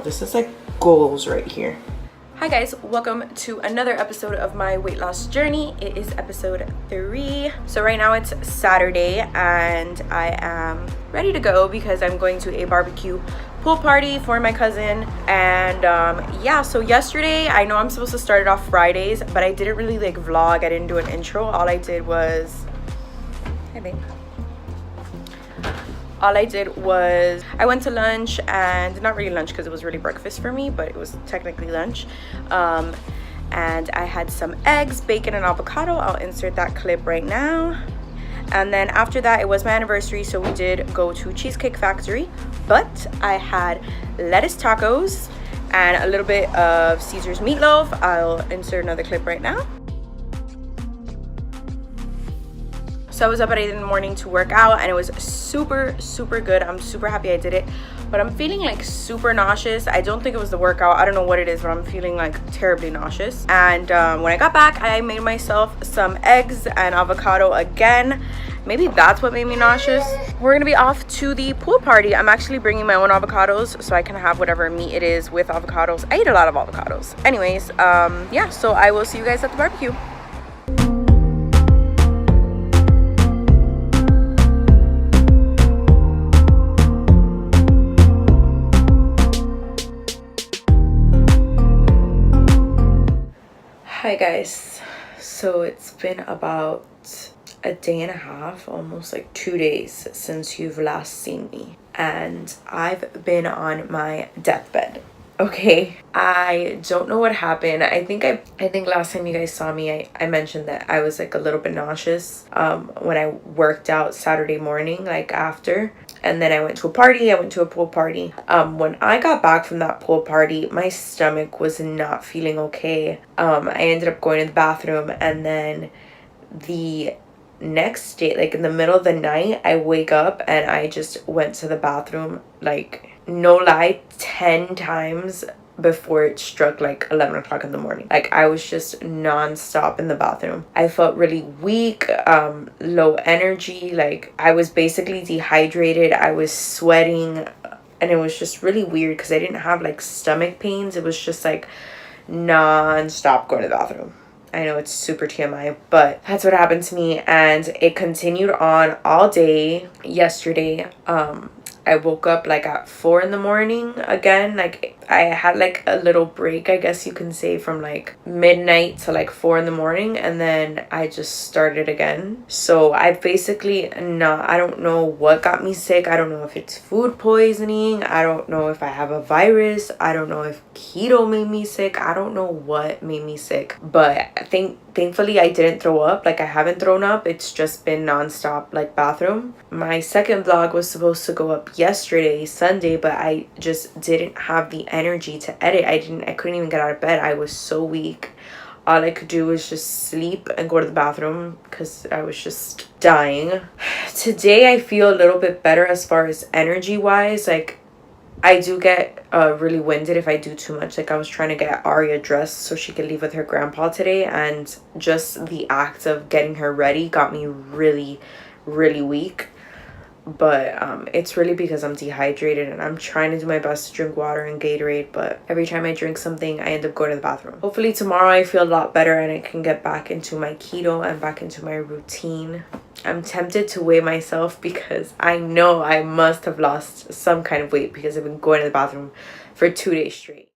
This is like goals right here. Hi guys, welcome to another episode of my weight loss journey. It is episode 3. So right now it's Saturday and I am ready to go because I'm going to a barbecue pool party for my cousin. And yeah, so yesterday, I know I'm supposed to start it off Fridays, but I didn't really like vlog. I didn't do an intro. All I did was I went to lunch, and not really lunch because it was really breakfast for me, but it was technically lunch. And I had some eggs, bacon, and avocado. I'll insert that clip right now. And then after that, it was my anniversary, so we did go to Cheesecake Factory. But I had lettuce tacos and a little bit of Caesar's meatloaf. I'll insert another clip right now. So I was up at 8 in the morning to work out, and it was super good. I'm super happy I did it, but I'm feeling like super nauseous. I don't think it was the workout. I don't know what it is, but I'm feeling like terribly nauseous. And when I got back, I made myself some eggs and avocado again. Maybe that's what made me nauseous. We're gonna be off to the pool party. I'm actually bringing my own avocados so I can have whatever meat it is with avocados. I eat a lot of avocados. Anyways, yeah, so I will see you guys at the barbecue. Hi guys, so it's been about a day and a half, almost like 2 days since you've last seen me, and I've been on my deathbed. Okay, I don't know what happened. I think last time you guys saw me, I mentioned that I was like a little bit nauseous when I worked out Saturday morning, like after. And then I went to a party. I went to a pool party. When I got back from that pool party, my stomach was not feeling okay. I ended up going to the bathroom, and then the next day, like in the middle of the night, I wake up and I just went to the bathroom, like no lie, 10 times before it struck like 11 o'clock in the morning. Like I was just non-stop in the bathroom. I felt really weak, low energy. Like I was basically dehydrated. I was sweating, and it was just really weird because I didn't have like stomach pains. It was just like non-stop going to the bathroom. I know it's super TMI, but that's what happened to me, and it continued on all day yesterday. I woke up like at 4 in the morning again. Like I had like a little break, I guess you can say, from like midnight to like 4 in the morning, and then I just started again. So I basically I don't know what got me sick. I don't know if it's food poisoning. I don't know if I have a virus. I don't know if keto made me sick. I don't know what made me sick, but thankfully I didn't throw up. Like I haven't thrown up. It's just been nonstop like bathroom. My second vlog was supposed to go up yesterday, Sunday, but I just didn't have the energy to edit. I couldn't even get out of bed. I was so weak. All I could do was just sleep and go to the bathroom because I was just dying. Today I feel a little bit better as far as energy wise. Like I do get really winded if I do too much. Like I was trying to get Aria dressed so she could leave with her grandpa today, and just the act of getting her ready got me really weak. But it's really because I'm dehydrated, and I'm trying to do my best to drink water and Gatorade, but every time I drink something I end up going to the bathroom. Hopefully tomorrow I feel a lot better and I can get back into my keto and back into my routine. I'm tempted to weigh myself because I know I must have lost some kind of weight because I've been going to the bathroom for 2 days straight.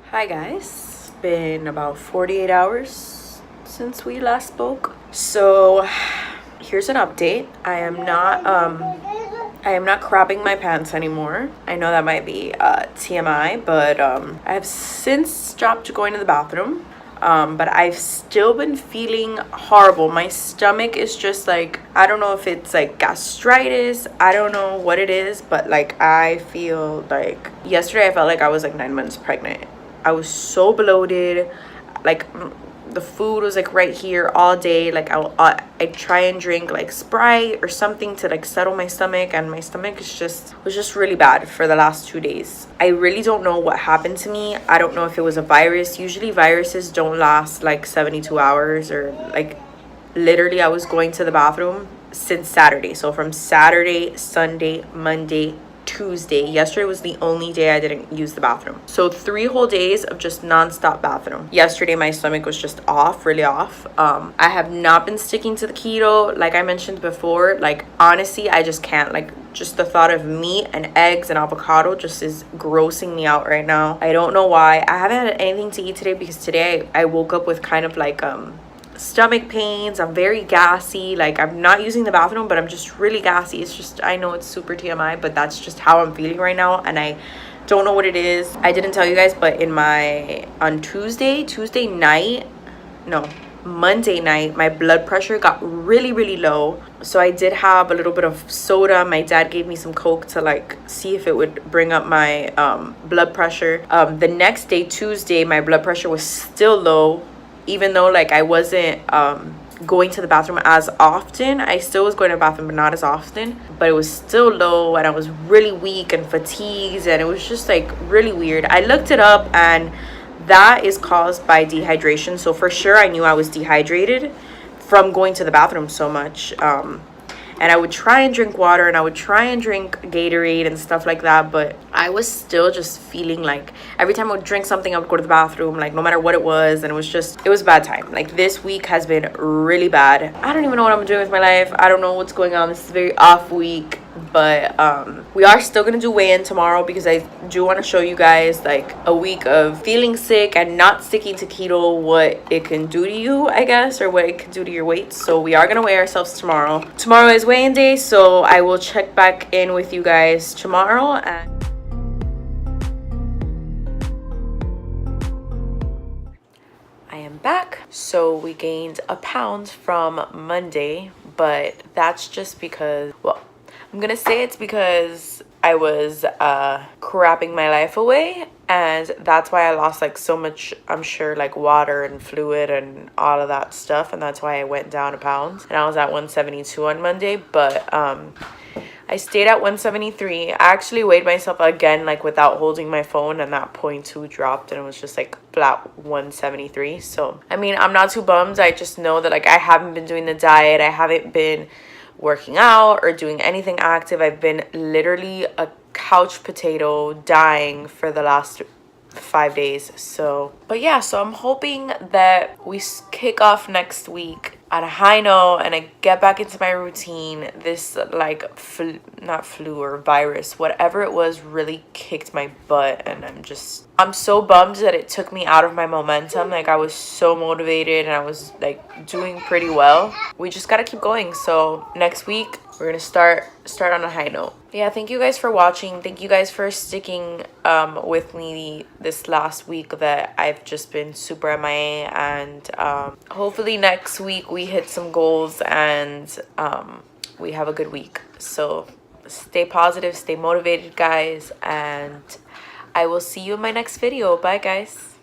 Hi guys, it's been about 48 hours since we last spoke. So here's an update. I am not crapping my pants anymore. I know that might be TMI, but I have since stopped going to the bathroom. But I've still been feeling horrible. My stomach is just like, I don't know if it's like gastritis. I don't know what it is, but like I feel like yesterday I felt like I was like 9 months pregnant. I was so bloated. Like the food was like right here all day. Like I try and drink like Sprite or something to like settle my stomach, and my stomach was just really bad for the last 2 days. I really don't know what happened to me. I don't know if it was a virus. Usually viruses don't last like 72 hours, or like literally I was going to the bathroom since Saturday. So from Saturday, Sunday, Monday, Tuesday. Yesterday was the only day I didn't use the bathroom. So 3 whole days of just non-stop bathroom. Yesterday my stomach was just off, really off. I have not been sticking to the keto. Like I mentioned before, like honestly, I just can't. Like just the thought of meat and eggs and avocado just is grossing me out right now. I don't know why. I haven't had anything to eat today because today I woke up with kind of like stomach pains. I'm very gassy. Like I'm not using the bathroom, but I'm just really gassy. It's just, I know it's super TMI, but that's just how I'm feeling right now, and I don't know what it is. I didn't tell you guys, but on Monday night, my blood pressure got really low. So I did have a little bit of soda. My dad gave me some Coke to like see if it would bring up my blood pressure. The next day, Tuesday, my blood pressure was still low. Even though like I wasn't going to the bathroom as often, I still was going to the bathroom, but not as often. But it was still low, and I was really weak and fatigued, and it was just like really weird. I looked it up, and that is caused by dehydration. So for sure, I knew I was dehydrated from going to the bathroom so much. And I would try and drink water, and I would try and drink Gatorade and stuff like that, but I was still just feeling like every time I would drink something, I would go to the bathroom, like no matter what it was, and it was a bad time. Like this week has been really bad. I don't even know what I'm doing with my life. I don't know what's going on. This is a very off week, but we are still gonna do weigh-in tomorrow because I do want to show you guys like a week of feeling sick and not sticking to keto, what it can do to you, I guess, or what it can do to your weight. So we are gonna weigh ourselves tomorrow. Tomorrow is weigh-in day, so I will check back in with you guys tomorrow. And I am back. So we gained a pound from Monday, but that's just because, well, I'm gonna say it's because I was crapping my life away, and that's why I lost like so much, I'm sure, like water and fluid and all of that stuff, and that's why I went down a pound, and I was at 172 on Monday. But I stayed at 173. I actually weighed myself again, like without holding my phone, and that 0.2 dropped, and it was just like flat 173. So I mean, I'm not too bummed. I just know that like I haven't been doing the diet, I haven't been working out or doing anything active. I've been literally a couch potato dying for the last 5 days. So but yeah, so I'm hoping that we kick off next week at a high note and I get back into my routine. This like not flu or virus, whatever it was, really kicked my butt, and I'm so bummed that it took me out of my momentum. Like I was so motivated and I was like doing pretty well. We just gotta keep going. So next week we're gonna start on a high note. Yeah, thank you guys for watching. Thank you guys for sticking with me this last week that I've just been super MIA, and hopefully next week we hit some goals and we have a good week. So stay positive, stay motivated, guys, and I will see you in my next video. Bye, guys.